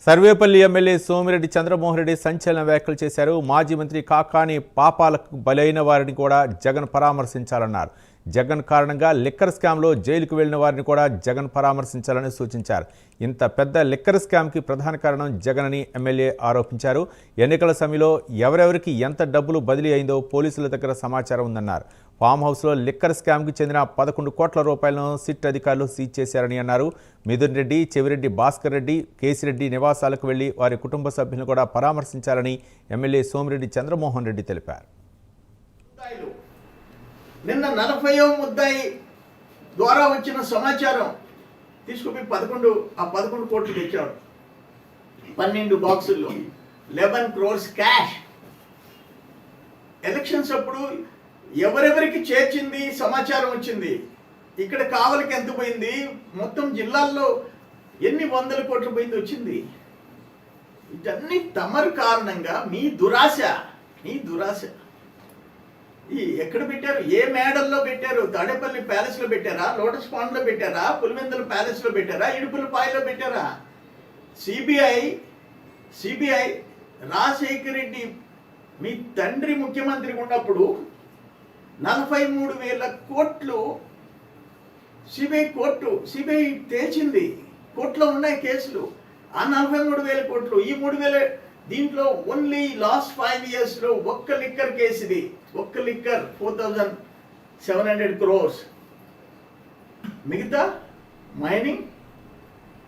Sarvepalli MLA Somireddy Chandramohan Reddy సంచలన వ్యాఖ్యలు చేశారు. మాజీ మంత్రి కాకాని పాపాలకు బలైన వారిని కూడా జగన్ పరామర్శించాలన్నారు. జగన్ కారణంగా లిక్కర్ స్కామ్లో జైలుకు వెళ్లిన వారిని కూడా జగన్ పరామర్శించాలని సూచించారు. ఇంత పెద్ద లిక్కర్ స్కామ్కి ప్రధాన కారణం జగన్ అని ఎమ్మెల్యే ఆరోపించారు. ఎన్నికల సమయంలో ఎవరెవరికి ఎంత డబ్బులు బదిలీ అయిందో పోలీసుల దగ్గర సమాచారం ఉందన్నారు. ఫామ్ హౌస్లో లిక్కర్ స్కామ్కి చెందిన 11 కోట్ల రూపాయలను సిట్ అధికారులు సీజ్ చేశారని అన్నారు. మిథున్ రెడ్డి, చెవిరెడ్డి భాస్కర్ రెడ్డి, కేసిరెడ్డి నివాసాలకు వెళ్లి వారి కుటుంబ సభ్యులను కూడా పరామర్శించాలని ఎమ్మెల్యే సోమిరెడ్డి చంద్రమోహన్ రెడ్డి తెలిపారు. నిన్న 40వ ముద్దాయి ద్వారా వచ్చిన సమాచారం తీసుకుపోయి 11 కోట్లు తెచ్చాడు. 12 బాక్సుల్లో 11 crores క్యాష్. ఎలక్షన్స్ అప్పుడు ఎవరెవరికి చేర్చింది సమాచారం వచ్చింది. ఇక్కడ కావలికి ఎంత పోయింది, మొత్తం జిల్లాల్లో ఎన్ని వందల కోట్లు పోయింది వచ్చింది. ఇవన్నీ తమరు కారణంగా మీ దురాశ ఎక్కడ పెట్టారు, ఏ మేడల్లో పెట్టారు? తాడేపల్లి ప్యాలెస్లో పెట్టారా, లోటస్ పాండ్లో పెట్టారా, పులివెందుల ప్యాలెస్లో పెట్టారా, ఇడుపులపాయలో పెట్టారా? సిబిఐ రాజశేఖర రెడ్డి మీ తండ్రి ముఖ్యమంత్రిగా ఉన్నప్పుడు 43,000 కోట్లు సిబిఐ తేల్చింది. కోర్టులో ఉన్నాయి కేసులు. ఆ 43,000 కోట్లు, ఈ 3,000 దీంట్లో ఓన్లీ లాస్ట్ 5 yearsలో ఒక్క లిక్కర్ కేసు ఇది. ఒక్క లిక్కర్ 4,700 crores. మిగతా మైనింగ్